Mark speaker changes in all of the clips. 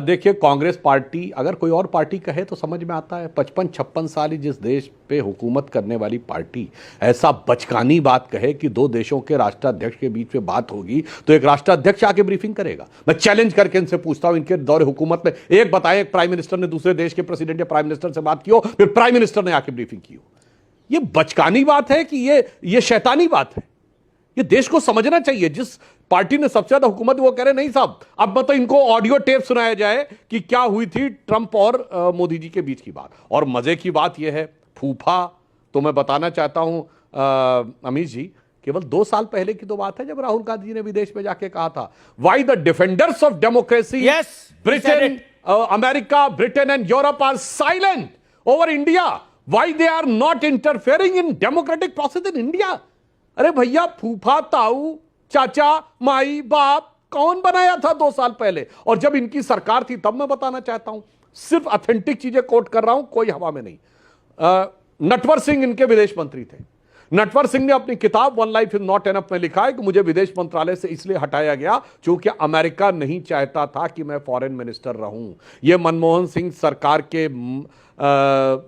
Speaker 1: देखिए, कांग्रेस पार्टी अगर कोई और पार्टी कहे तो समझ में आता है। 55-56 साल जिस देश पे हुकूमत करने वाली पार्टी ऐसा बचकानी बात कहे कि दो देशों के राष्ट्राध्यक्ष के बीच में बात होगी तो एक राष्ट्राध्यक्ष आके ब्रीफिंग करेगा। मैं चैलेंज करके इनसे पूछता हूं, इनके दौरे हुकूमत में एक बताएं, एक प्राइम मिनिस्टर ने दूसरे देश के प्रेसिडेंट या प्राइम मिनिस्टर से बात की हो, फिर प्राइम मिनिस्टर ने आके ब्रीफिंग की हो। ये बचकानी बात है कि ये शैतानी बात है। ये देश को समझना चाहिए। जिस पार्टी ने सबसे ज्यादा हुकूमत, वो कह रहे नहीं साहब, अब मतलब इनको ऑडियो टेप सुनाया जाए कि क्या हुई थी ट्रंप और मोदी जी के बीच की बात। और मजे की बात यह है, फूफा तो मैं बताना चाहता हूं अमित जी, केवल 2 साल पहले की तो बात है जब राहुल गांधी जी ने विदेश में जाके कहा था, why the defenders of democracy, Britain, America, Britain and Europe are silent over India, why they are not interfering in democratic process in India. अरे भैया, फूफा, ताऊ, चाचा, माई, बाप कौन बनाया था 2 साल पहले? और जब इनकी सरकार थी तब मैं बताना चाहता हूं, सिर्फ ऑथेंटिक चीजें कोट कर रहा हूं, कोई हवा में नहीं। नटवर सिंह इनके विदेश मंत्री थे। नटवर सिंह ने अपनी किताब one life is not enough में लिखा है कि मुझे विदेश मंत्रालय से इसलिए हटाया गया क्योंकि अमेरिका नहीं चाहता था कि मैं फॉरेन मिनिस्टर रहूं। यह मनमोहन सिंह सरकार के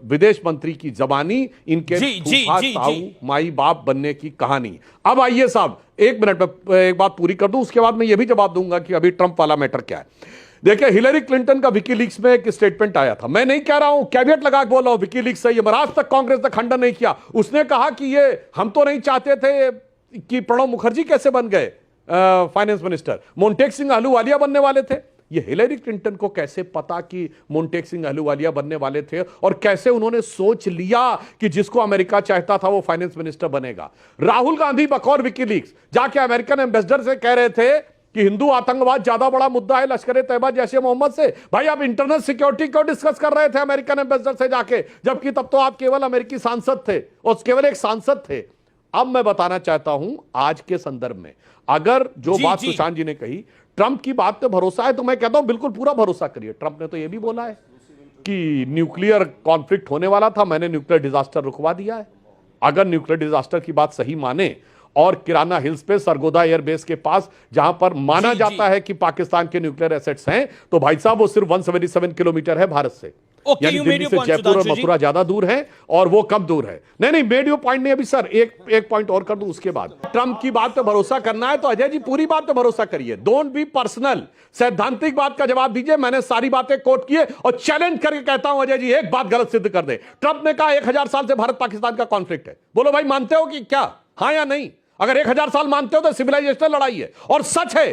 Speaker 1: विदेश मंत्री की जबानी, इनके फूफा, ताऊ, माई, बाप बनने की कहानी। अब आइए साहब, 1 मिनट में एक बात पूरी कर दूं, उसके बाद मैं यह भी जवाब दूंगा कि अभी ट्रंप वाला मैटर क्या है। देखिए, हिलरी क्लिंटन का विकीलीक्स में एक स्टेटमेंट आया था। मैं नहीं कह रहा हूं, कैविएट लगा के बोल रहा हूं विकीलीक्स से, ये आज तक कांग्रेस ने खंडन नहीं किया। उसने कहा कि ये हम तो नहीं चाहते थे कि प्रणब मुखर्जी कैसे बन गए फाइनेंस मिनिस्टर, मोन्टेक सिंह अहलूवालिया बनने वाले थे। ये हिलरी क्लिंटन को कैसे पता कि मोन्टेक सिंह अहलूवालिया बनने वाले थे, और कैसे उन्होंने सोच लिया कि जिसको अमेरिका चाहता था वो फाइनेंस मिनिस्टर बनेगा। राहुल गांधी बकौर विकीलीक्स जाके अमेरिकन एम्बेसडर से कह रहे थे कि हिंदू आतंकवाद ज्यादा बड़ा मुद्दा है लश्कर तैयबा जैसे मोहम्मद से। भाई, आप इंटरनल सिक्योरिटी क्यों डिस्कस कर रहे थे अमेरिकन एम्बेसडर से जाके, जबकि तब तो आप केवल अमेरिकी सांसद थे और केवल एक सांसद थे। अब मैं बताना चाहता हूं, आज के संदर्भ में अगर जो बात सुशांत जी ने कही, ट्रंप की बात पे भरोसा है तो मैं कहता हूं बिल्कुल पूरा भरोसा करिए। ट्रंप ने तो यह भी बोला है कि न्यूक्लियर कॉन्फ्लिक्ट होने वाला था, मैंने न्यूक्लियर डिजास्टर रुकवा दिया है। अगर न्यूक्लियर डिजास्टर की बात सही माने, और किराना हिल्स पे सरगोदा एयरबेस के पास जहां पर माना जाता है कि पाकिस्तान के न्यूक्लियर एसेट्स हैं, तो भाई साहब वो सिर्फ 177 किलोमीटर है भारत से। यानी दिल्ली से जयपुर और मथुरा ज्यादा दूर है, और वो कब दूर है? नहीं, मेड यू पॉइंट नहीं अभी सर, एक पॉइंट और कर दूं उसके बाद। ट्रंप की बात पे भरोसा करना है तो अजय जी पूरी बात पे भरोसा करिए, डोंट बी पर्सनल। सैद्धांतिक बात का जवाब दीजिए। मैंने सारी बातें कोट किए और चैलेंज करके कहता हूं, अजय जी एक बात गलत सिद्ध कर दे। ट्रंप ने कहा 1000 साल से भारत पाकिस्तान का कॉन्फ्लिक्ट है। बोलो भाई, मानते हो कि क्या, हां या नहीं? अगर 1000 साल मानते हो तो सिविलाइजेशनल लड़ाई है। और सच है,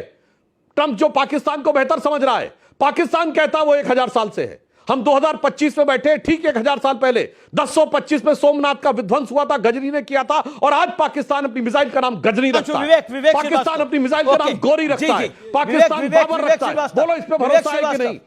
Speaker 1: ट्रंप जो पाकिस्तान को बेहतर समझ रहा है, पाकिस्तान कहता है वो 1000 साल से है। हम 2025 में बैठे, ठीक 1000 साल पहले 1025 में सोमनाथ का विध्वंस हुआ था, गजनी ने किया था, और आज पाकिस्तान अपनी मिसाइल का नाम गजनी रखता है। पाकिस्तान अपनी मिसाइल का नाम गोरी रखता है, पाकिस्तान बाबर रखता है। बोलो इस पे भरोसा है कि नहीं?